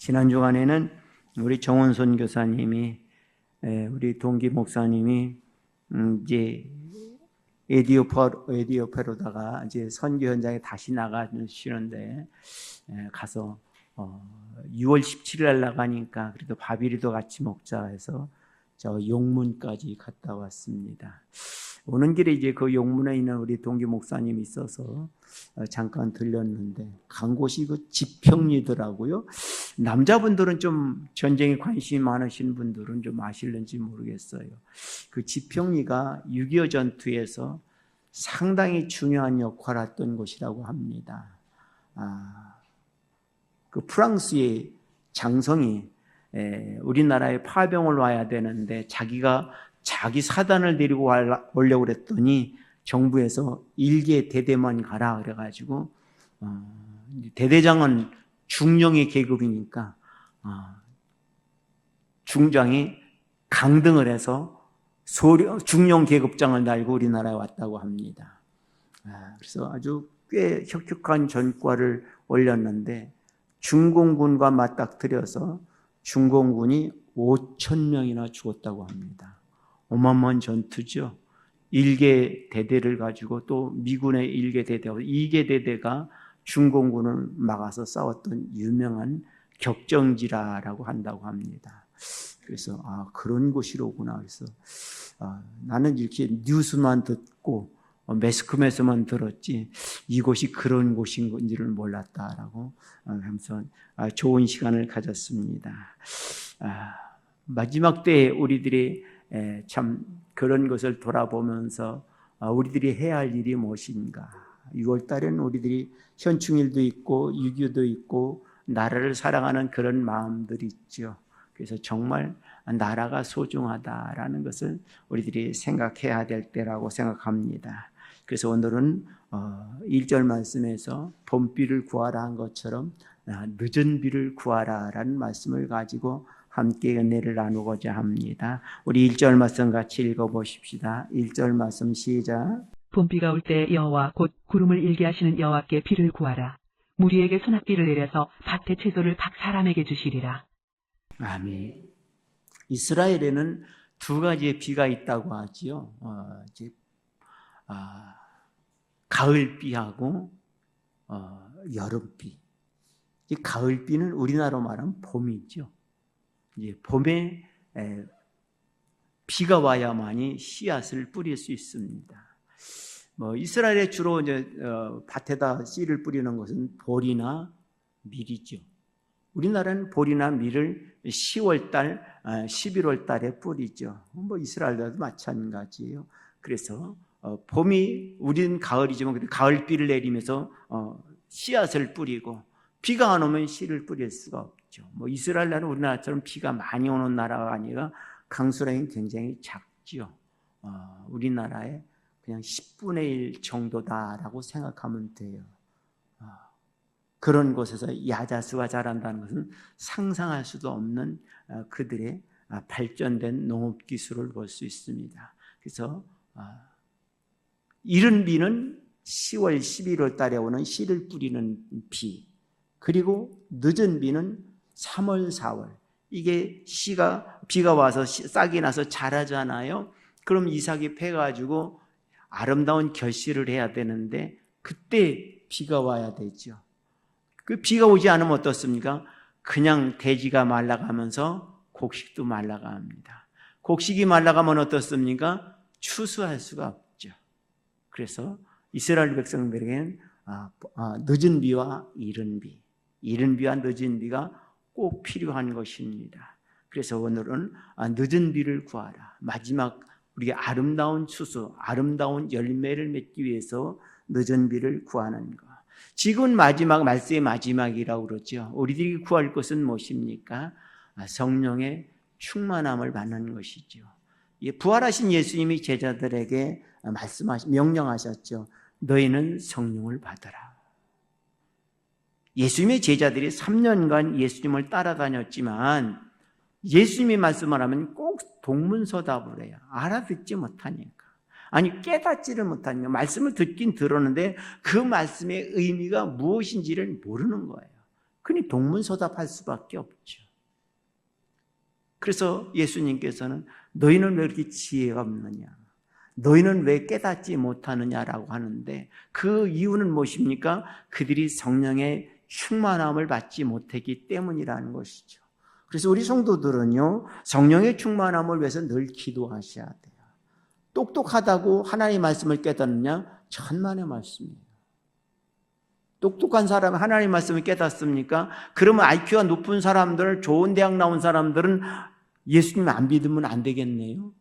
지난 주간에는 우리 정원선 교사님이 우리 동기 목사님이 이제 에디오파로다가 이제 선교 현장에 다시 나가시는데 가서 6월 17일 날 나가니까 그래도 밥이라도 같이 먹자 해서 저 용문까지 갔다 왔습니다. 오는 길에 이제 그 용문에 있는 우리 동기 목사님이 있어서 잠깐 들렸는데 간 곳이 그 지평리더라고요. 남자분들은 좀 전쟁에 관심이 많으신 분들은 좀 아실는지 모르겠어요. 그 지평리가 6.25 전투에서 상당히 중요한 역할을 했던 곳이라고 합니다. 그 프랑스의 장성이 우리나라에 파병을 와야 되는데 자기가 자기 사단을 데리고 오려고 그랬더니 정부에서 1개 대대만 가라 그래가지고 대대장은 중령의 계급이니까 중장이 강등을 해서 중령 계급장을 달고 우리나라에 왔다고 합니다. 그래서 아주 꽤 혁혁한 전과를 올렸는데 중공군과 맞닥뜨려서 중공군이 5,000명이나 죽었다고 합니다. 어마어마한 전투죠. 1개 대대를 가지고 또 미군의 1개 대대와 2개 대대가 중공군을 막아서 싸웠던 유명한 격정지라라고 한다고 합니다. 그래서 그런 곳이로구나. 그래서 나는 이렇게 뉴스만 듣고 매스컴에서만 들었지 이곳이 그런 곳인지를 몰랐다라고 하면서 좋은 시간을 가졌습니다. 마지막 때에 우리들이 참 그런 것을 돌아보면서 우리들이 해야 할 일이 무엇인가. 6월 달에는 우리들이 현충일도 있고 6.25도 있고 나라를 사랑하는 그런 마음들이 있죠. 그래서 정말 나라가 소중하다라는 것을 우리들이 생각해야 될 때라고 생각합니다. 그래서 오늘은 1절 말씀에서 봄비를 구하라 한 것처럼 늦은 비를 구하라라는 말씀을 가지고 함께 은혜를 나누고자 합니다. 우리 1절 말씀 같이 읽어보십시다. 1절 말씀 시작. 봄비가 올 때 여호와 곧 구름을 일게 하시는 여호와께 비를 구하라. 무리에게 소낙비를 내려서 밭의 채소를 각 사람에게 주시리라. 아멘. 이스라엘에는 두 가지의 비가 있다고 하지요. 가을비하고 여름비. 이 가을비는 우리나라로 말하면 봄이죠. 이제 봄에 비가 와야만이 씨앗을 뿌릴 수 있습니다. 이스라엘에 주로 이제 밭에다 씨를 뿌리는 것은 보리나 밀이죠. 우리나라는 보리나 밀을 10월달, 11월달에 뿌리죠. 이스라엘도 마찬가지예요. 그래서 봄이 우리는 가을이지만 가을비를 내리면서 씨앗을 뿌리고 비가 안 오면 씨를 뿌릴 수가 없죠. 이스라엘 나라는 우리나라처럼 비가 많이 오는 나라가 아니라 강수량이 굉장히 작죠. 우리나라의 그냥 10분의 1 정도다라고 생각하면 돼요. 그런 곳에서 야자수가 자란다는 것은 상상할 수도 없는 그들의 발전된 농업기술을 볼 수 있습니다. 그래서 이른 비는 10월, 11월 달에 오는 씨를 뿌리는 비, 그리고 늦은 비는 3월, 4월. 이게 비가 와서 싹이 나서 자라잖아요. 그럼 이 싹이 패가지고 아름다운 결실을 해야 되는데 그때 비가 와야 되죠. 그 비가 오지 않으면 어떻습니까? 그냥 대지가 말라가면서 곡식도 말라갑니다. 곡식이 말라가면 어떻습니까? 추수할 수가 없죠. 그래서 이스라엘 백성들에게는 늦은 비와 이른 비와 늦은 비가 꼭 필요한 것입니다. 그래서 오늘은 늦은 비를 구하라. 마지막 우리가 아름다운 추수, 아름다운 열매를 맺기 위해서 늦은 비를 구하는 것. 지금 마지막, 말세의 마지막이라고 그러죠. 우리들이 구할 것은 무엇입니까? 성령의 충만함을 받는 것이죠. 부활하신 예수님이 제자들에게 명령하셨죠. 너희는 성령을 받아라. 예수님의 제자들이 3년간 예수님을 따라다녔지만 예수님이 말씀을 하면 꼭 동문서답을 해요. 알아듣지 못하니까. 아니 깨닫지를 못하니까. 말씀을 듣긴 들었는데 그 말씀의 의미가 무엇인지를 모르는 거예요. 그니 동문서답할 수밖에 없죠. 그래서 예수님께서는 너희는 왜 이렇게 지혜가 없느냐? 너희는 왜 깨닫지 못하느냐라고 하는데 그 이유는 무엇입니까? 그들이 성령의 충만함을 받지 못했기 때문이라는 것이죠. 그래서 우리 성도들은요, 성령의 충만함을 위해서 늘 기도하셔야 돼요. 똑똑하다고 하나님의 말씀을 깨닫느냐? 천만의 말씀이에요. 똑똑한 사람이 하나님의 말씀을 깨닫습니까? 그러면 IQ가 높은 사람들, 좋은 대학 나온 사람들은 예수님 안 믿으면 안 되겠네요.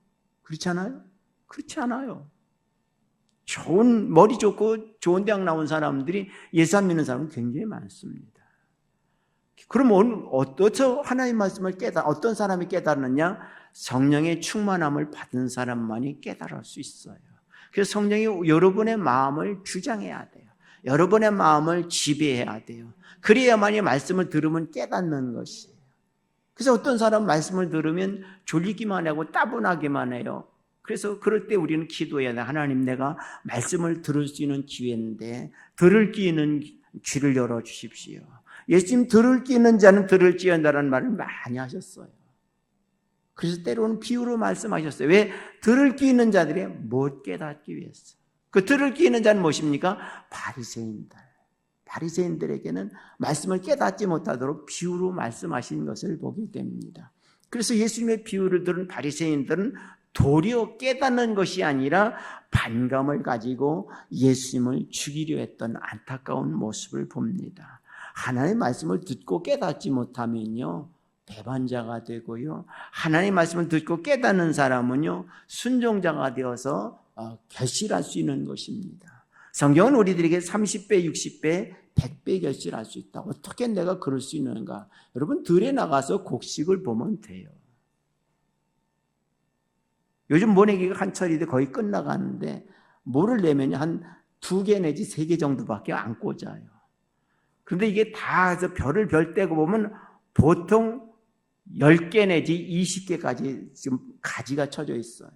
그렇잖아요? 그렇지 않아요. 좋은, 머리 좋고 좋은 대학 나온 사람들이 예수 안 믿는 사람은 굉장히 많습니다. 그럼 어떠서 하나님의 말씀을 어떤 사람이 깨달느냐? 성령의 충만함을 받은 사람만이 깨달을 수 있어요. 그래서 성령이 여러분의 마음을 주장해야 돼요. 여러분의 마음을 지배해야 돼요. 그래야만이 말씀을 들으면 깨닫는 것이에요. 그래서 어떤 사람 말씀을 들으면 졸리기만 하고 따분하기만 해요. 그래서 그럴 때 우리는 기도해야 돼. 하나님, 내가 말씀을 들을 수 있는 기회인데 들을 귀 있는 귀를 열어주십시오. 예수님 들을 귀 있는 자는 들을지어다라는 말을 많이 하셨어요. 그래서 때로는 비유로 말씀하셨어요. 왜? 들을 귀 있는 자들이 못 깨닫기 위해서. 그 들을 귀 있는 자는 무엇입니까? 바리새인들. 바리새인들에게는 말씀을 깨닫지 못하도록 비유로 말씀하신 것을 보게 됩니다. 그래서 예수님의 비유를 들은 바리새인들은 도리어 깨닫는 것이 아니라 반감을 가지고 예수님을 죽이려 했던 안타까운 모습을 봅니다. 하나님의 말씀을 듣고 깨닫지 못하면요, 배반자가 되고요, 하나님의 말씀을 듣고 깨닫는 사람은요, 순종자가 되어서 결실할 수 있는 것입니다. 성경은 우리들에게 30배, 60배, 100배 결실할 수 있다. 어떻게 내가 그럴 수 있는가? 여러분, 들에 나가서 곡식을 보면 돼요. 요즘 모내기가 한철인데 거의 끝나가는데 모를 내면 한 2개 내지 3개 정도밖에 안 꽂아요. 그런데 이게 다 해서 별을 별 떼고 보면 보통 10개 내지 20개까지 지금 가지가 쳐져 있어요.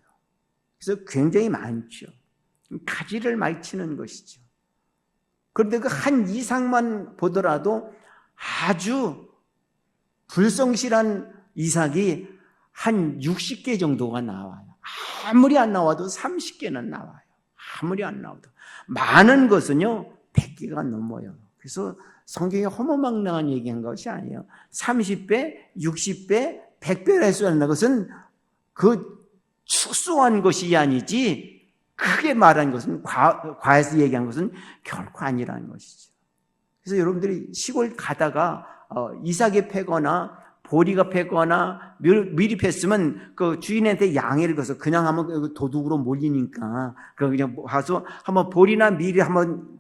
그래서 굉장히 많죠. 가지를 많이 치는 것이죠. 그런데 그 한 이삭만 보더라도 아주 불성실한 이삭이 한 60개 정도가 나와요. 아무리 안 나와도 30개는 나와요. 아무리 안 나와도. 많은 것은요, 100개가 넘어요. 그래서 성경이 허무맹랑한 얘기한 것이 아니에요. 30배, 60배, 100배를 할 수 있는 것은 그 축소한 것이 아니지 크게 말한 것은 과해서 얘기한 것은 결코 아니라는 것이죠. 그래서 여러분들이 시골 가다가 이삭이 패거나 보리가 패거나 미리 팼으면 그 주인한테 양해를 거서 그냥 하면 도둑으로 몰리니까 그냥 가서 한번 보리나 미리 한번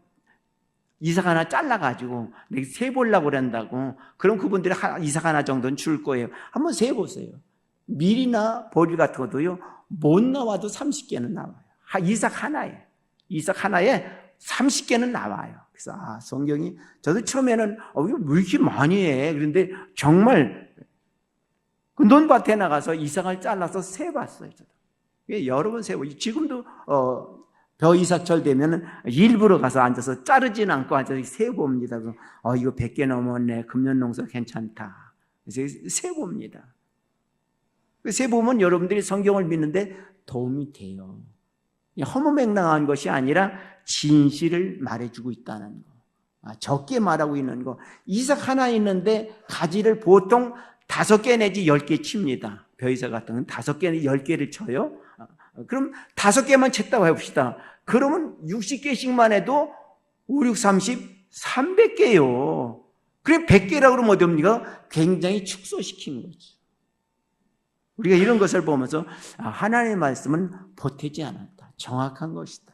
이삭 하나 잘라가지고 세보려고 그런다고. 그럼 그분들이 이삭 하나 정도는 줄 거예요. 한번 세보세요. 밀이나 보리 같은 것도요, 못 나와도 30개는 나와요. 이삭 하나에 30개는 나와요. 그래서 성경이, 저도 처음에는 왜 이렇게 많이 해? 그런데 정말 그 논밭에 나가서 이삭을 잘라서 세봤어요. 저도. 여러 번 세고, 지금도 벼 이삭철 되면 일부러 가서 앉아서 자르지는 않고 앉아서 세봅니다. 이거 100개 넘었네. 금년 농사 괜찮다. 그래서 세봅니다. 세보면 여러분들이 성경을 믿는데 도움이 돼요. 허무맹랑한 것이 아니라 진실을 말해주고 있다는 거. 적게 말하고 있는 거. 이삭 하나 있는데 가지를 보통 5개 내지 10개 칩니다. 벼이삭 같은 건 5개 내지 10개를 쳐요. 그럼 5개만 쳤다고 해봅시다. 그러면 60개씩만 해도 5, 6, 30, 300개요. 그래 100개라고 그러면 어디입니까? 굉장히 축소시킨 거죠. 우리가 이런 것을 보면서 하나님의 말씀은 보태지 않았다. 정확한 것이다.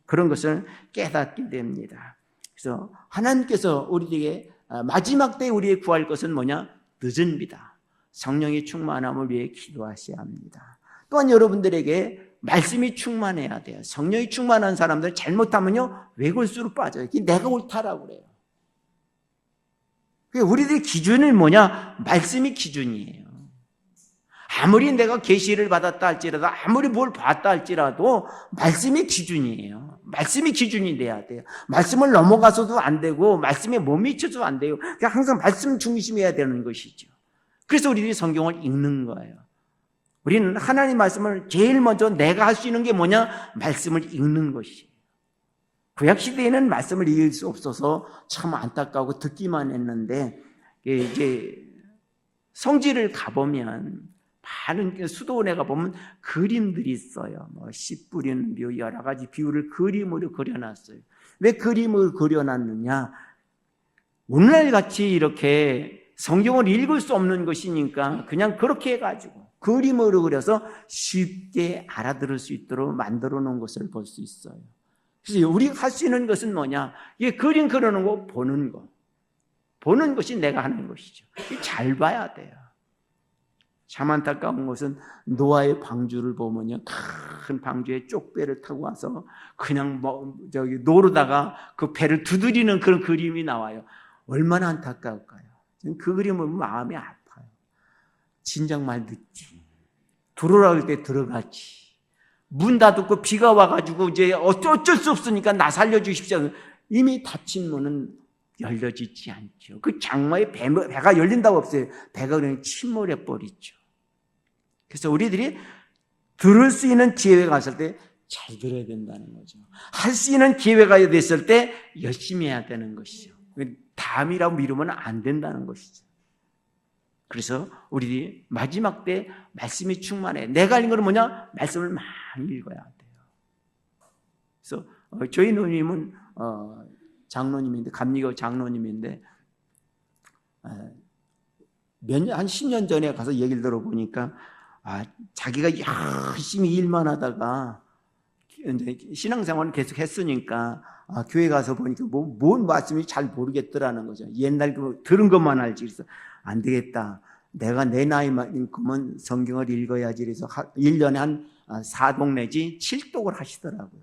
그런 것을 깨닫게 됩니다. 그래서 하나님께서 우리에게 마지막 때에 우리의 구할 것은 뭐냐? 늦은 비다. 성령의 충만함을 위해 기도하셔야 합니다. 또한 여러분들에게 말씀이 충만해야 돼요. 성령이 충만한 사람들 잘못하면요, 외골수로 빠져요. 내가 옳다라고 그래요. 우리들의 기준은 뭐냐? 말씀이 기준이에요. 아무리 내가 계시를 받았다 할지라도, 아무리 뭘 봤다 할지라도 말씀이 기준이에요. 말씀이 기준이 돼야 돼요. 말씀을 넘어가서도 안 되고 말씀에 못 미쳐도 안 돼요. 그냥 항상 말씀 중심이어야 되는 것이죠. 그래서 우리들이 성경을 읽는 거예요. 우리는 하나님 말씀을 제일 먼저 내가 할 수 있는 게 뭐냐? 말씀을 읽는 것이에요. 구약시대에는 말씀을 읽을 수 없어서 참 안타까우고 듣기만 했는데, 이제 성지를 가보면 많은 수도원에 가보면 그림들이 있어요. 뭐 씨 뿌리는 묘, 여러 가지 비유를 그림으로 그려놨어요. 왜 그림을 그려놨느냐? 오늘날 같이 이렇게 성경을 읽을 수 없는 것이니까 그냥 그렇게 해가지고 그림으로 그려서 쉽게 알아들을 수 있도록 만들어 놓은 것을 볼 수 있어요. 그래서 우리가 할 수 있는 것은 뭐냐? 이게 그림 그려놓은 거 보는 거. 보는 것이 내가 하는 것이죠. 잘 봐야 돼요. 참 안타까운 것은 노아의 방주를 보면요, 큰 방주에 쪽배를 타고 와서 그냥 노르다가 그 배를 두드리는 그런 그림이 나와요. 얼마나 안타까울까요? 그 그림을 보면 마음이 아파요. 진작 말 듣지. 들어올 때 들어가지. 문 닫고 비가 와가지고 이제 어쩔 수 없으니까 나 살려주십시오. 이미 닫힌 문은 열려지지 않죠. 그 장마에 배가 열린다고 없어요. 배가 그냥 침몰해 버리죠. 그래서 우리들이 들을 수 있는 기회가 왔을 때 잘 들어야 된다는 거죠. 할 수 있는 기회가 됐을 때 열심히 해야 되는 것이죠. 다음이라고 미루면 안 된다는 것이죠. 그래서 우리들이 마지막 때 말씀이 충만해. 내가 읽는 건 뭐냐? 말씀을 많이 읽어야 돼요. 그래서 저희 누님은 장로님인데, 감리교 장로님인데, 한 10년 전에 가서 얘기를 들어보니까, 자기가 열심히 일만 하다가, 이제 신앙생활을 계속 했으니까, 교회 가서 보니까 뭔 말씀이 잘 모르겠더라는 거죠. 옛날 들은 것만 알지. 그래서 안 되겠다. 내가 내 나이만큼은 성경을 읽어야지. 그래서 1년에 한 4독 내지 7독을 하시더라고요.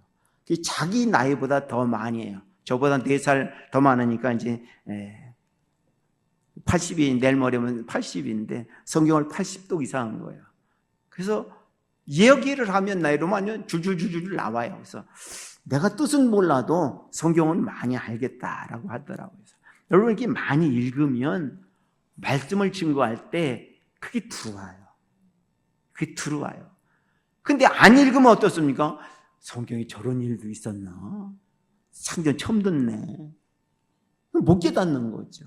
자기 나이보다 더 많이 해요. 저보다 4살 더 많으니까 이제 80이 내일 모레면 80인데 성경을 80독 이상 한 거예요. 그래서 얘기를 하면 나이로만 줄줄줄줄 나와요. 그래서 내가 뜻은 몰라도 성경은 많이 알겠다라고 하더라고요. 여러분 이렇게 많이 읽으면 말씀을 증거할 때 그게 들어와요. 그게 들어와요. 근데 안 읽으면 어떻습니까? 성경에 저런 일도 있었나? 상전 처음 듣네. 못 깨닫는 거죠.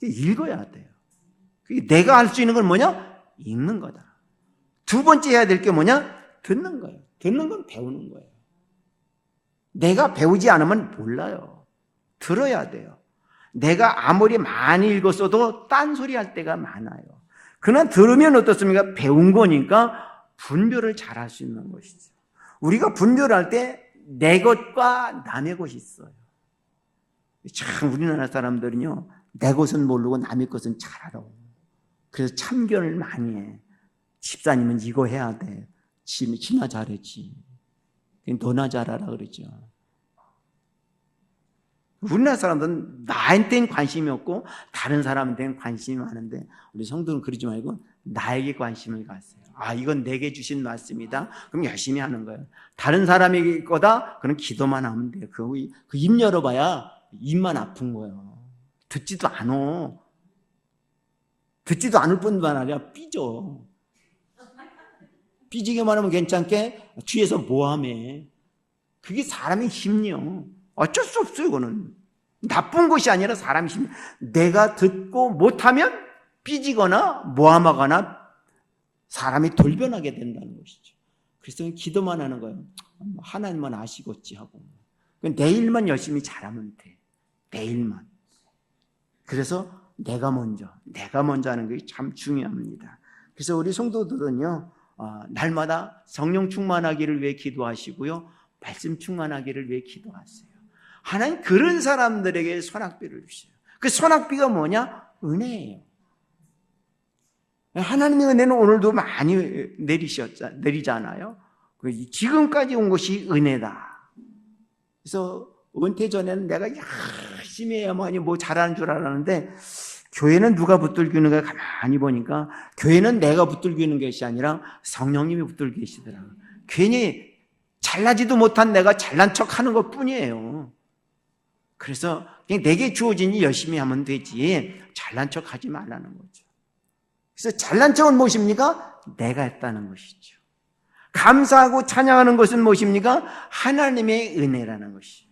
읽어야 돼요. 내가 할 수 있는 건 뭐냐? 읽는 거다. 두 번째 해야 될 게 뭐냐? 듣는 거예요. 듣는 건 배우는 거예요. 내가 배우지 않으면 몰라요. 들어야 돼요. 내가 아무리 많이 읽었어도 딴소리 할 때가 많아요. 그러나 들으면 어떻습니까? 배운 거니까 분별을 잘 할 수 있는 것이죠. 우리가 분별을 할 때 내 것과 남의 것이 있어요. 참 우리나라 사람들은요, 내 것은 모르고 남의 것은 잘 알아. 그래서 참견을 많이 해. 집사님은 이거 해야 돼. 지나 잘했지. 너나 잘하라 그러죠. 우리나라 사람들은 나한테는 관심이 없고 다른 사람한테는 관심이 많은데, 우리 성도는 그러지 말고 나에게 관심을 가세요. 이건 내게 주신 말씀이다. 그럼 열심히 하는 거예요. 다른 사람에게 거다? 그럼 기도만 하면 돼요. 그 입 열어봐야 입만 아픈 거예요. 듣지도 않아. 듣지도 않을 뿐만 아니라 삐져. 삐지기만 하면 괜찮게 뒤에서 모함해. 그게 사람의 힘이요. 어쩔 수 없어요. 이거는 나쁜 것이 아니라 사람의 힘. 내가 듣고 못하면 삐지거나 모함하거나 사람이 돌변하게 된다는 것이죠. 그래서 기도만 하는 거예요. 하나님만 아시겠지 하고, 내일만 열심히 잘하면 돼. 내일만. 그래서 내가 먼저 하는 게 참 중요합니다. 그래서 우리 성도들은요, 날마다 성령 충만하기를 위해 기도하시고요, 말씀 충만하기를 위해 기도하세요. 하나님 그런 사람들에게 선악비를 주셔요. 그 선악비가 뭐냐? 은혜예요. 하나님의 은혜는 오늘도 많이 내리잖아요. 지금까지 온 것이 은혜다. 그래서 은퇴 전에는 내가 열심히 해야만이 뭐 잘하는 줄 알았는데, 교회는 누가 붙들기는가 가만히 보니까 교회는 내가 붙들기는 것이 아니라 성령님이 붙들고 계시더라고요. 괜히 잘나지도 못한 내가 잘난 척하는 것뿐이에요. 그래서 그냥 내게 주어진 일 열심히 하면 되지 잘난 척하지 말라는 거죠. 그래서 잘난 척은 무엇입니까? 내가 했다는 것이죠. 감사하고 찬양하는 것은 무엇입니까? 하나님의 은혜라는 것이죠.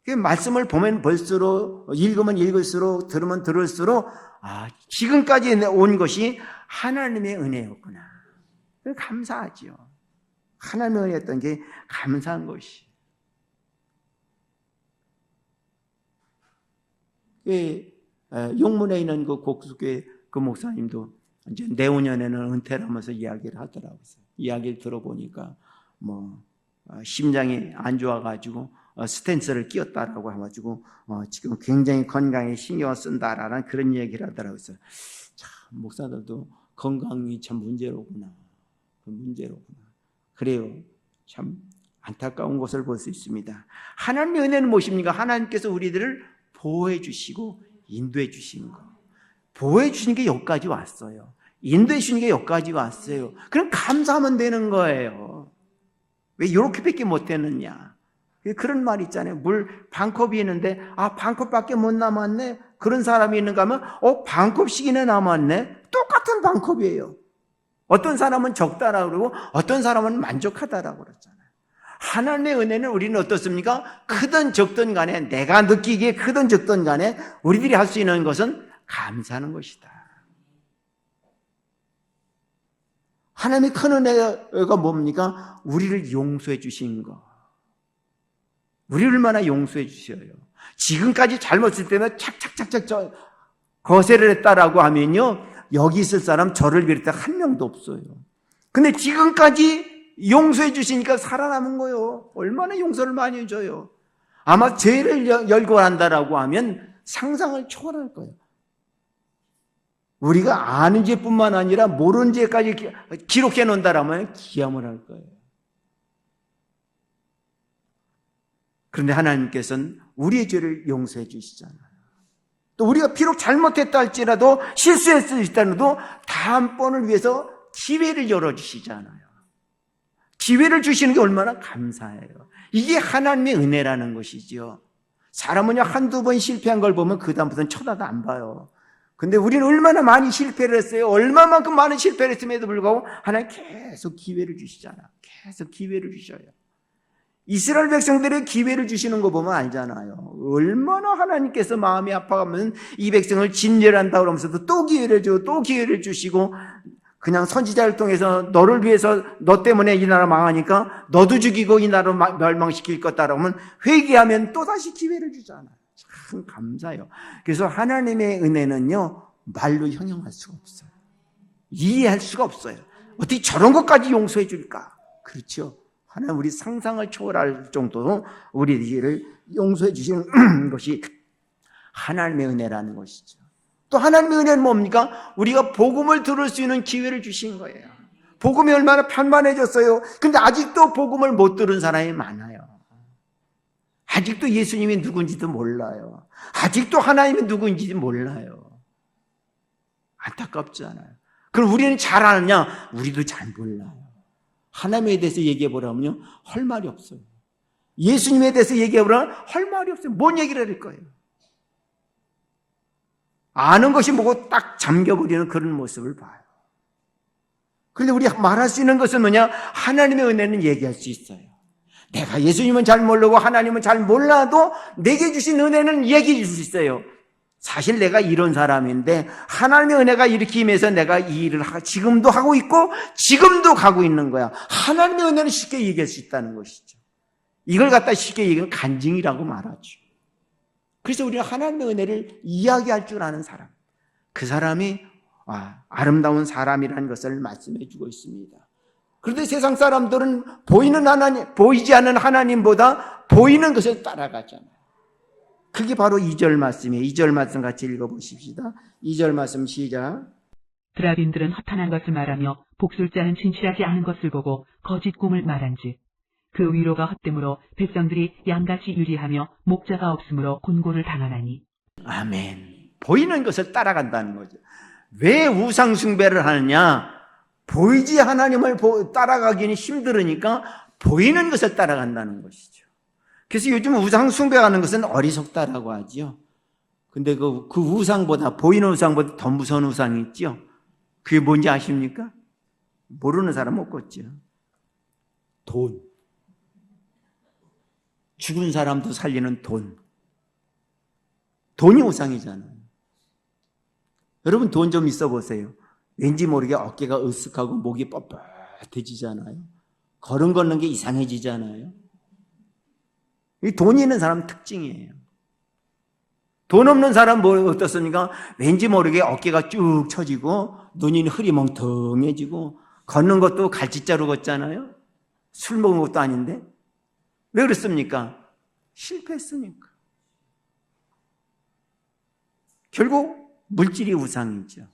그 말씀을 보면 볼수록, 읽으면 읽을수록, 들으면 들을수록, 지금까지 온 것이 하나님의 은혜였구나. 감사하죠. 하나님의 은혜였던 게 감사한 것이. 용문에 있는 그 곡수교회 그 목사님도 이제 내후년에는 은퇴를 하면서 이야기를 하더라고요. 이야기를 들어보니까 심장이 안 좋아가지고 스텐스를 끼웠다라고 해가지고 지금 굉장히 건강에 신경을 쓴다라는 그런 얘기를 하더라고요. 참 목사들도 건강이 참 문제로구나. 문제로구나. 그래요. 참 안타까운 것을 볼 수 있습니다. 하나님의 은혜는 무엇입니까? 하나님께서 우리들을 보호해 주시고 인도해 주시는 거. 보호해 주시는 게 여기까지 왔어요. 인도해 주시는 게 여기까지 왔어요. 그럼 감사하면 되는 거예요. 왜 이렇게밖에 못했느냐? 그런 말 있잖아요. 물 반컵이 있는데 반컵밖에 못 남았네. 그런 사람이 있는가 하면 반컵씩이나 남았네. 똑같은 반컵이에요. 어떤 사람은 적다라고 그러고 어떤 사람은 만족하다라고 그러잖아요. 하나님의 은혜는 우리는 어떻습니까? 크든 적든 간에 내가 느끼기에 크든 적든 간에 우리들이 할 수 있는 것은 감사하는 것이다. 하나님의 큰 은혜가 뭡니까? 우리를 용서해 주신 거. 우리를 얼마나 용서해 주셔요. 지금까지 잘못했을 때는 착착착착 거세를 했다라고 하면요, 여기 있을 사람 저를 비롯해 한 명도 없어요. 근데 지금까지 용서해 주시니까 살아남은 거예요. 얼마나 용서를 많이 해줘요. 아마 죄를 열거한다라고 하면 상상을 초월할 거예요. 우리가 아는 죄뿐만 아니라 모르는 죄까지 기록해 놓는다라면 기함을 할 거예요. 그런데 하나님께서는 우리의 죄를 용서해 주시잖아요. 또 우리가 비록 잘못했다 할지라도 실수했을 할지라도 다음번을 위해서 기회를 열어주시잖아요. 기회를 주시는 게 얼마나 감사해요. 이게 하나님의 은혜라는 것이죠. 사람은요, 한두 번 실패한 걸 보면 그 다음부터는 쳐다도 안 봐요. 근데 우리는 얼마나 많이 실패를 했어요. 얼마만큼 많은 실패를 했음에도 불구하고 하나님 계속 기회를 주시잖아요. 계속 기회를 주셔요. 이스라엘 백성들의 기회를 주시는 거 보면 알잖아요. 얼마나 하나님께서 마음이 아파가면 이 백성을 진멸한다 그러면서도 또 기회를 주고 또 기회를 주시고, 그냥 선지자를 통해서 너를 위해서 너 때문에 이 나라 망하니까 너도 죽이고 이 나라를 멸망시킬 거다라면 회개하면 또다시 기회를 주잖아요. 참 감사해요. 그래서 하나님의 은혜는요, 말로 형용할 수가 없어요. 이해할 수가 없어요. 어떻게 저런 것까지 용서해 줄까? 그렇죠. 하나님 우리 상상을 초월할 정도로 우리를 용서해 주시는 것이 하나님의 은혜라는 것이죠. 또 하나님의 은혜는 뭡니까? 우리가 복음을 들을 수 있는 기회를 주신 거예요. 복음이 얼마나 편만해졌어요. 근데 아직도 복음을 못 들은 사람이 많아요. 아직도 예수님이 누군지도 몰라요. 아직도 하나님이 누군지 몰라요. 안타깝지 않아요? 그럼 우리는 잘 아느냐? 우리도 잘 몰라요. 하나님에 대해서 얘기해 보라면요, 할 말이 없어요. 예수님에 대해서 얘기해 보라면 할 말이 없어요. 뭔 얘기를 할 거예요? 아는 것이 뭐고 딱 잠겨버리는 그런 모습을 봐요. 그런데 우리가 말할 수 있는 것은 뭐냐? 하나님의 은혜는 얘기할 수 있어요. 내가 예수님은 잘 모르고 하나님은 잘 몰라도 내게 주신 은혜는 얘기해 줄 수 있어요. 사실 내가 이런 사람인데 하나님의 은혜가 이렇게 임해서 내가 이 일을 지금도 하고 있고 지금도 가고 있는 거야. 하나님의 은혜는 쉽게 얘기할 수 있다는 것이죠. 이걸 갖다 쉽게 얘기하면 간증이라고 말하죠. 그래서 우리는 하나님의 은혜를 이야기할 줄 아는 사람, 그 사람이 아름다운 사람이라는 것을 말씀해 주고 있습니다. 그런데 세상 사람들은 보이지 않는 하나님보다 보이는 것을 따라가잖아요. 그게 바로 2절 말씀이에요. 2절 말씀 같이 읽어보십시다. 2절 말씀 시작. 드라빈들은 허탄한 것을 말하며 복술자는 진실하지 않은 것을 보고 거짓 꿈을 말한즉 그 위로가 헛됨으로 백성들이 양같이 유리하며 목자가 없으므로 곤고를 당하나니. 아멘. 보이는 것을 따라간다는 거죠. 왜 우상 숭배를 하느냐? 보이지 하나님을 따라가기는 힘들으니까 보이는 것을 따라간다는 것이죠. 그래서 요즘 우상 숭배하는 것은 어리석다라고 하죠. 근데 그 우상보다, 보이는 우상보다 더 무서운 우상이 있죠. 그게 뭔지 아십니까? 모르는 사람 없겠죠. 돈. 죽은 사람도 살리는 돈. 돈이 우상이잖아요. 여러분 돈 좀 있어 보세요. 왠지 모르게 어깨가 으쓱하고 목이 뻣뻣해지잖아요. 걸음 걷는 게 이상해지잖아요. 이 돈이 있는 사람 특징이에요. 돈 없는 사람 어떻습니까? 왠지 모르게 어깨가 쭉 처지고 눈이 흐리멍텅해지고 걷는 것도 갈짓자로 걷잖아요. 술 먹은 것도 아닌데. 왜 그렇습니까? 실패했으니까. 결국 물질이 우상이죠.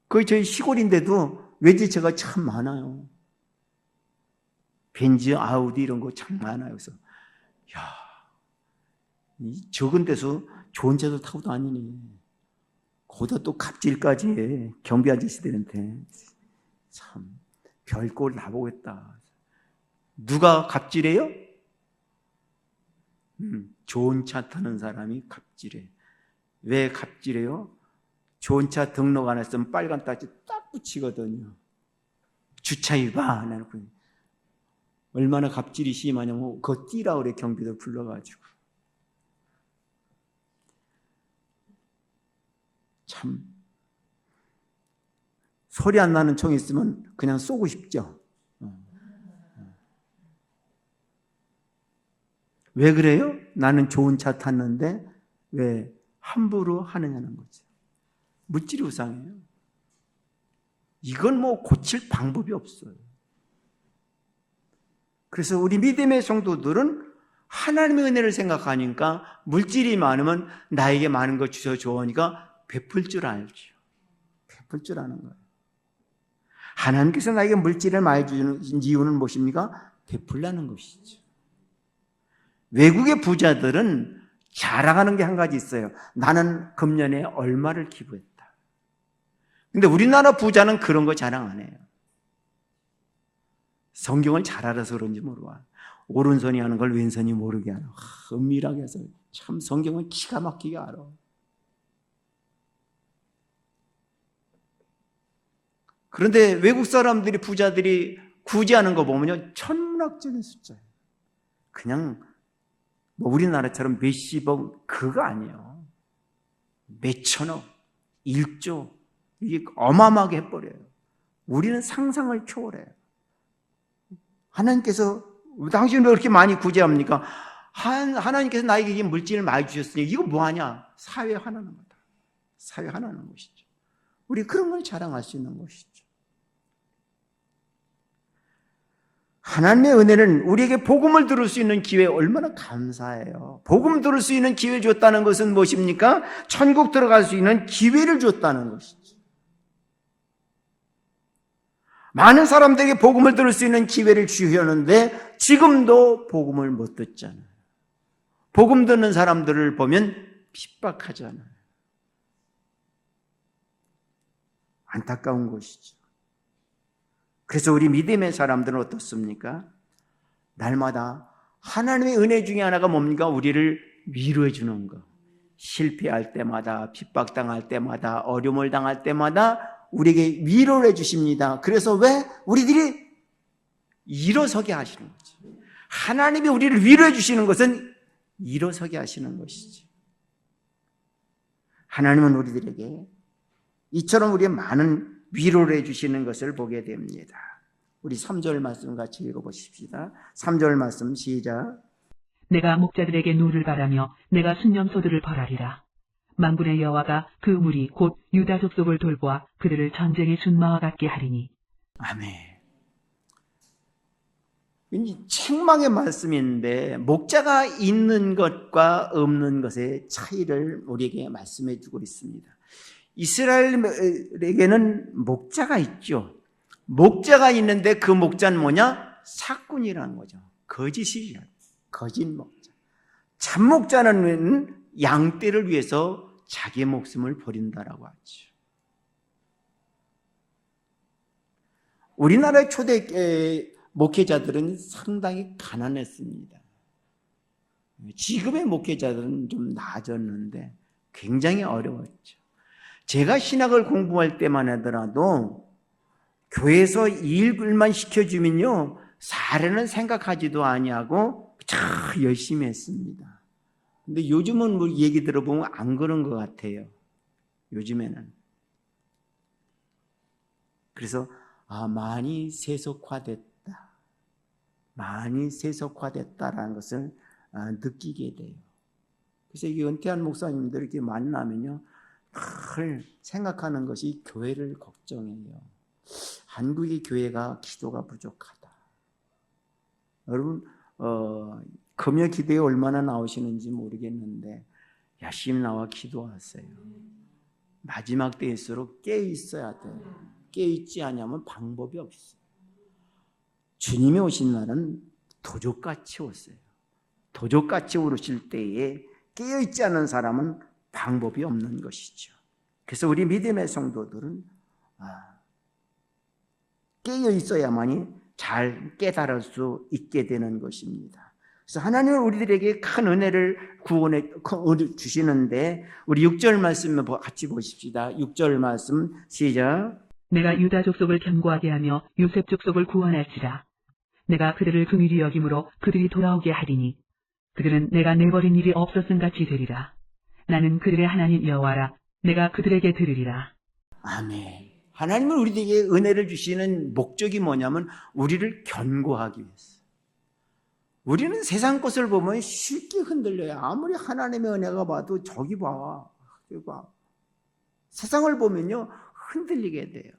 거의 저희 시골인데도 외제차가 참 많아요. 벤츠, 아우디 이런 거 참 많아요. 그래서 이 적은 데서 좋은 차도 타고 다니니 거기다 또 갑질까지 해. 경비 아저씨들한테. 참 별꼴 나보겠다. 누가 갑질해요? 좋은 차 타는 사람이 갑질해. 왜 갑질해요? 좋은 차 등록 안 했으면 빨간 딱지 딱 붙이거든요. 주차 위반 해놓고. 얼마나 갑질이 심하냐면 그거 띠라 그래. 경비들 불러가지고. 참 소리 안 나는 총 있으면 그냥 쏘고 싶죠. 왜 그래요? 나는 좋은 차 탔는데 왜 함부로 하느냐는 거죠. 물질이 우상이에요. 이건 뭐 고칠 방법이 없어요. 그래서 우리 믿음의 성도들은 하나님의 은혜를 생각하니까 물질이 많으면 나에게 많은 거 주셔주니까 베풀 줄 알죠. 베풀 줄 아는 거예요. 하나님께서 나에게 물질을 많이 주는 이유는 무엇입니까? 베풀라는 것이죠. 외국의 부자들은 자랑하는 게 한 가지 있어요. 나는 금년에 얼마를 기부했다. 근데 우리나라 부자는 그런 거 자랑 안 해요. 성경을 잘 알아서 그런지 모르겠어요. 오른손이 하는 걸 왼손이 모르게 하는 은밀하게 해서 참 성경을 기가 막히게 알아. 그런데 외국 사람들이 부자들이 구제하는 거 보면요 천문학적인 숫자예요. 그냥 뭐 우리나라처럼 몇십억 그거 아니에요. 몇천억, 1조 이게 어마어마하게 해버려요. 우리는 상상을 초월해요. 하나님께서 당신은 왜 그렇게 많이 구제합니까? 하나님께서 나에게 이 물질을 많이 주셨으니 이거 뭐하냐? 사회 하나는 거다. 사회 하나는 것이죠. 우리 그런 걸 자랑할 수 있는 것이죠. 하나님의 은혜는 우리에게 복음을 들을 수 있는 기회에 얼마나 감사해요. 복음 들을 수 있는 기회를 줬다는 것은 무엇입니까? 천국 들어갈 수 있는 기회를 줬다는 것이죠. 많은 사람들에게 복음을 들을 수 있는 기회를 주셨는데 지금도 복음을 못 듣잖아요. 복음 듣는 사람들을 보면 핍박하잖아요. 안타까운 것이죠. 그래서 우리 믿음의 사람들은 어떻습니까? 날마다 하나님의 은혜 중에 하나가 뭡니까? 우리를 위로해 주는 것. 실패할 때마다, 핍박당할 때마다, 어려움을 당할 때마다 우리에게 위로를 해 주십니다. 그래서 왜? 우리들이 일어서게 하시는 거죠. 하나님이 우리를 위로해 주시는 것은 일어서게 하시는 것이죠. 하나님은 우리들에게 이처럼 우리의 많은 위로를 해주시는 것을 보게 됩니다. 우리 3절 말씀 같이 읽어보십시다. 3절 말씀 시작. 내가 목자들에게 누를 바라며 내가 순념소들을 벌하리라. 만군의 여호와가 그 무리 곧 유다 족속을 돌보아 그들을 전쟁의 준마와 같게 하리니. 아멘. 이 책망의 말씀인데 목자가 있는 것과 없는 것의 차이를 우리에게 말씀해 주고 있습니다. 이스라엘에게는 목자가 있죠. 목자가 있는데 그 목자는 뭐냐? 사꾼이라는 거죠. 거짓이죠. 거짓 목자. 참 목자는 양떼를 위해서 자기의 목숨을 버린다라고 하죠. 우리나라의 초대 목회자들은 상당히 가난했습니다. 지금의 목회자들은 좀 나아졌는데 굉장히 어려웠죠. 제가 신학을 공부할 때만 하더라도 교회에서 일만 시켜주면요 사례는 생각하지도 아니하고 참 열심히 했습니다. 근데 요즘은 뭐 얘기 들어보면 안 그런 것 같아요. 요즘에는. 그래서 많이 세속화됐다. 많이 세속화됐다라는 것을 느끼게 돼요. 그래서 이 은퇴한 목사님들 이렇게 만나면요 늘 생각하는 것이 교회를 걱정해요. 한국의 교회가 기도가 부족하다. 여러분 금요 기도에 얼마나 나오시는지 모르겠는데 열심히 나와 기도하세요. 마지막 때일수록 깨어 있어야 돼요. 깨어 있지 않으면 방법이 없어요. 주님이 오신 날은 도적같이 오세요. 도적같이 오르실 때에 깨어 있지 않은 사람은 방법이 없는 것이죠. 그래서 우리 믿음의 성도들은 깨어 있어야만이 잘 깨달을 수 있게 되는 것입니다. 그래서 하나님은 우리들에게 큰 은혜를 구원해 주시는데 우리 6절 말씀 같이 보십시다. 6절 말씀 시작. 내가 유다 족속을 견고하게 하며 요셉 족속을 구원할지라. 내가 그들을 긍휼히 여김으로 그들이 돌아오게 하리니 그들은 내가 내버린 일이 없었음 같이 되리라. 나는 그들의 하나님 여호와라. 내가 그들에게 들으리라. 아멘. 하나님은 우리에게 은혜를 주시는 목적이 뭐냐면 우리를 견고하기 위해서. 우리는 세상 것을 보면 쉽게 흔들려요. 아무리 하나님의 은혜가 봐도 저기 봐. 세상을 보면요 흔들리게 돼요.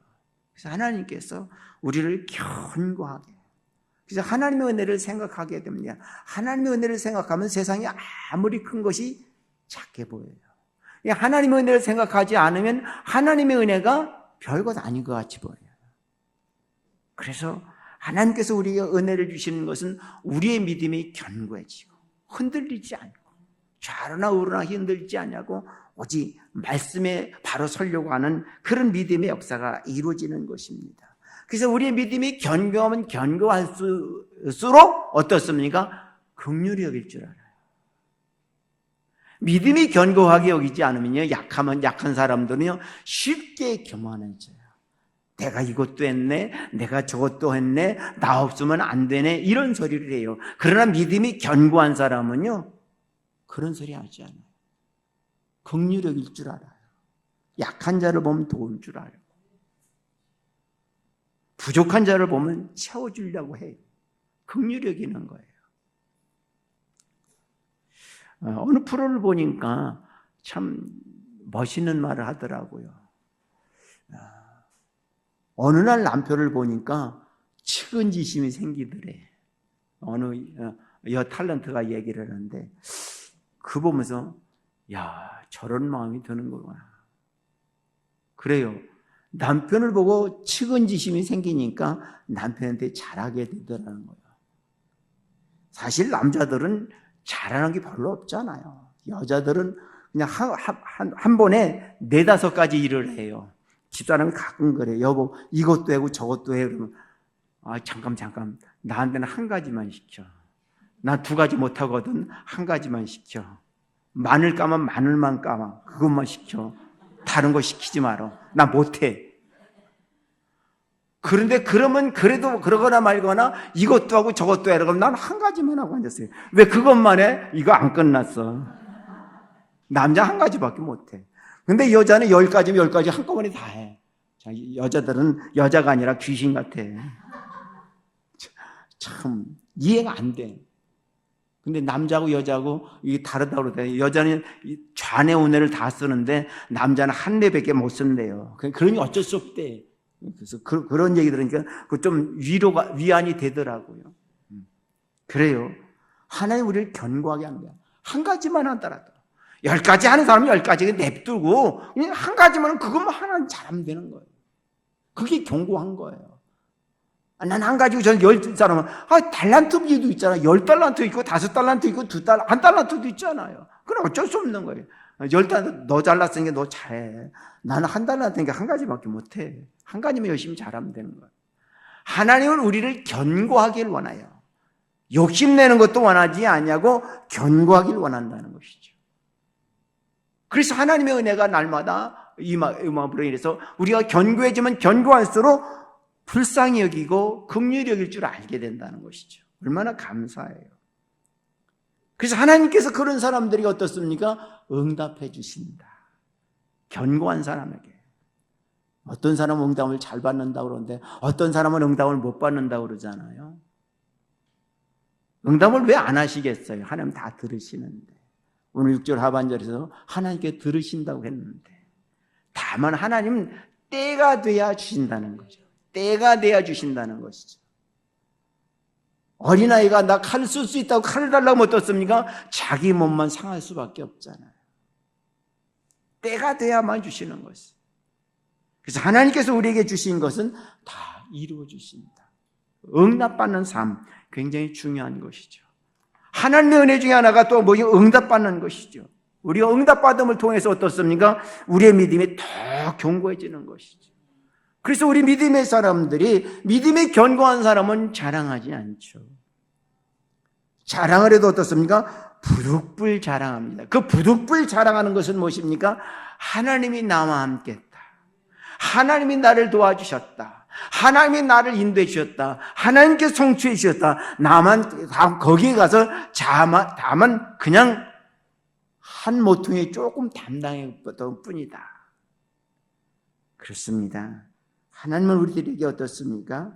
그래서 하나님께서 우리를 견고하게. 그래서 하나님의 은혜를 생각하게 됩니다. 하나님의 은혜를 생각하면 세상이 아무리 큰 것이 작게 보여요. 하나님의 은혜를 생각하지 않으면 하나님의 은혜가 별것 아닌 것 같이 보여요. 그래서 하나님께서 우리에게 은혜를 주시는 것은 우리의 믿음이 견고해지고 흔들리지 않고 좌로나 우로나 흔들리지 않냐고 오직 말씀에 바로 서려고 하는 그런 믿음의 역사가 이루어지는 것입니다. 그래서 우리의 믿음이 견고하면 견고할수록 어떻습니까? 긍휼히 여길 줄 알아요. 믿음이 견고하게 여기지 않으면요 약하면 약한 사람들은요 쉽게 교만해져요. 내가 이것도 했네, 내가 저것도 했네, 나 없으면 안 되네 이런 소리를 해요. 그러나 믿음이 견고한 사람은요 그런 소리 하지 않아요. 긍휼히 여길 줄 알아요. 약한 자를 보면 도울 줄 알고 부족한 자를 보면 채워주려고 해요. 긍휼히 여기는 거예요. 어느 프로를 보니까 참 멋있는 말을 하더라고요. 어느 날 남편을 보니까 측은지심이 생기더래. 어느 여 탤런트가 얘기를 하는데 그 보면서 야 저런 마음이 드는 거구나. 그래요. 남편을 보고 측은지심이 생기니까 남편한테 잘하게 되더라는 거예요. 사실 남자들은 잘하는 게 별로 없잖아요. 여자들은 그냥 한 번에 4-5가지 일을 해요. 집사람이 가끔 그래요. 여보 이것도 하고 저것도 해. 그러면 잠깐 나한테는 한 가지만 시켜. 나 2가지 못하거든. 한 가지만 시켜. 마늘 까면 마늘만 까마. 그것만 시켜. 다른 거 시키지 마라. 나 못해. 그런데 그러면 그래도 그러거나 말거나 이것도 하고 저것도 해라. 그럼 난 한 가지만 하고 앉았어요. 왜 그것만 해? 이거 안 끝났어. 남자 한 가지밖에 못해. 근데 여자는 10가지면 10가지 한꺼번에 다 해. 여자들은 여자가 아니라 귀신 같아. 참 이해가 안 돼. 근데 남자하고 여자하고 이게 다르다고 그러더라고요. 여자는 좌뇌 우뇌를 다 쓰는데 남자는 한 뇌밖에 못 쓴대요. 그러니 어쩔 수 없대. 그래서 그런 얘기 들으니까 좀 위안이 되더라고요. 그래요. 하나님 우리를 견고하게 합니다. 한 가지만 하더라도 10가지 하는 사람은 10가지 냅두고 그냥 한 가지만 그것만 하나는 잘하면 되는 거예요. 그게 견고한 거예요. 난 안 가지고 저는 10사람은, 달란트비도 있잖아. 10달란트 있고, 5달란트 있고, 1달란트도 있잖아요. 그럼 어쩔 수 없는 거예요. 10달란트, 너 잘났으니까 너 잘해. 나는 1달란트니까 한 가지밖에 못해. 한 가지만 열심히 잘하면 되는 거예요. 하나님은 우리를 견고하길 원해요. 욕심내는 것도 원하지 않냐고 견고하길 원한다는 것이죠. 그래서 하나님의 은혜가 날마다 임함으로 인해서 우리가 견고해지면 견고할수록 불쌍히 여기고 긍휼히 여길 줄 알게 된다는 것이죠. 얼마나 감사해요. 그래서 하나님께서 그런 사람들이 어떻습니까? 응답해 주신다. 견고한 사람에게. 어떤 사람은 응답을 잘 받는다고 그러는데 어떤 사람은 응답을 못 받는다고 그러잖아요. 응답을 왜 안 하시겠어요? 하나님 다 들으시는데. 오늘 6절 하반절에서 하나님께 들으신다고 했는데 다만 하나님은 때가 돼야 주신다는 거죠. 때가 돼야 주신다는 것이죠. 어린아이가 나 칼 쓸 수 있다고 칼을 달라고 어떻습니까? 자기 몸만 상할 수밖에 없잖아요. 때가 돼야만 주시는 것이죠. 그래서 하나님께서 우리에게 주신 것은 다 이루어 주신다. 응답받는 삶, 굉장히 중요한 것이죠. 하나님의 은혜 중에 하나가 또 뭐냐? 응답받는 것이죠. 우리가 응답받음을 통해서 어떻습니까? 우리의 믿음이 더 견고해지는 것이죠. 그래서 우리 믿음의 사람들이, 믿음이 견고한 사람은 자랑하지 않죠. 자랑을 해도 어떻습니까? 부득불 자랑합니다. 그 부득불 자랑하는 것은 무엇입니까? 하나님이 나와 함께 했다. 하나님이 나를 도와주셨다. 하나님이 나를 인도해 주셨다. 하나님께서 성취해 주셨다. 나만 거기에 가서 다만 그냥 한 모퉁이 조금 담당했던 뿐이다. 그렇습니다. 하나님은 우리들에게 어떻습니까?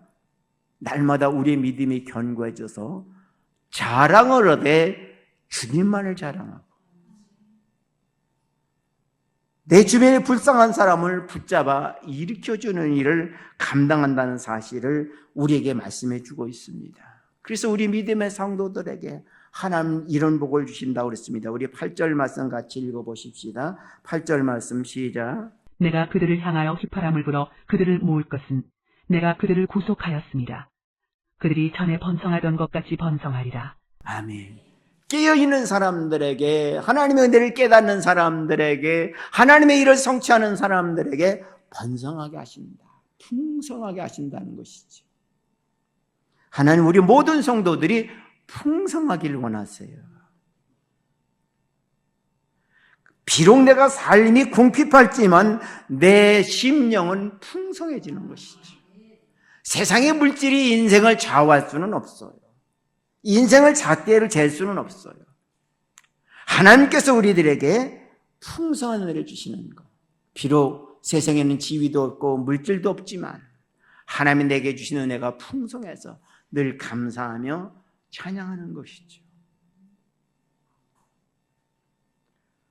날마다 우리의 믿음이 견고해져서 자랑을 하되 주님만을 자랑하고 내 주변에 불쌍한 사람을 붙잡아 일으켜주는 일을 감당한다는 사실을 우리에게 말씀해 주고 있습니다. 그래서 우리 믿음의 성도들에게 하나님 이런 복을 주신다고 그랬습니다. 우리 8절 말씀 같이 읽어보십시다. 8절 말씀 시작. 내가 그들을 향하여 휘파람을 불어 그들을 모을 것은 내가 그들을 구속하였습니다. 그들이 전에 번성하던 것 같이 번성하리라. 아멘. 깨어있는 사람들에게, 하나님의 은혜를 깨닫는 사람들에게, 하나님의 일을 성취하는 사람들에게 번성하게 하신다. 풍성하게 하신다는 것이죠. 하나님 우리 모든 성도들이 풍성하기를 원하세요. 비록 내가 삶이 궁핍할지만 내 심령은 풍성해지는 것이죠. 세상의 물질이 인생을 좌우할 수는 없어요. 인생을 잣대를 잴 수는 없어요. 하나님께서 우리들에게 풍성한 은혜를 주시는 것. 비록 세상에는 지위도 없고 물질도 없지만 하나님이 내게 주신 은혜가 풍성해서 늘 감사하며 찬양하는 것이죠.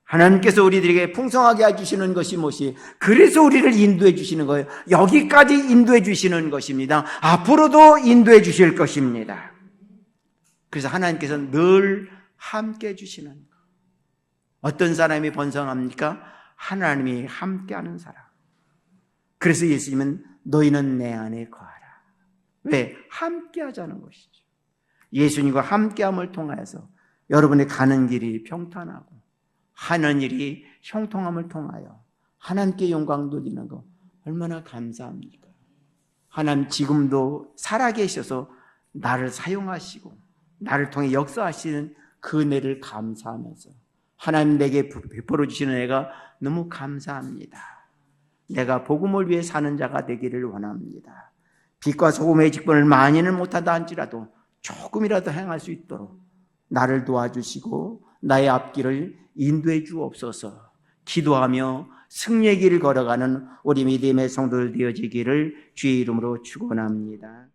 하나님께서 우리들에게 풍성하게 해주시는 것이 무엇이? 그래서 우리를 인도해 주시는 거예요. 여기까지 인도해 주시는 것입니다. 앞으로도 인도해 주실 것입니다. 그래서 하나님께서 늘 함께 해주시는 것. 어떤 사람이 번성합니까? 하나님이 함께하는 사람. 그래서 예수님은 너희는 내 안에 거하라. 왜? 함께하자는 것이죠. 예수님과 함께함을 통하여서 여러분의 가는 길이 평탄하고 하는 일이 형통함을 통하여 하나님께 영광 돌리는 것 얼마나 감사합니까? 하나님 지금도 살아계셔서 나를 사용하시고 나를 통해 역사하시는 그 은혜를 감사하면서 하나님 내게 베풀어 주시는 은혜가 너무 감사합니다. 내가 복음을 위해 사는 자가 되기를 원합니다. 빛과 소금의 직분을 많이는 못하다 할지라도 조금이라도 행할 수 있도록 나를 도와주시고 나의 앞길을 인도해 주옵소서. 기도하며 승리의 길을 걸어가는 우리 믿음의 성도들 되어지기를 주의 이름으로 축원합니다.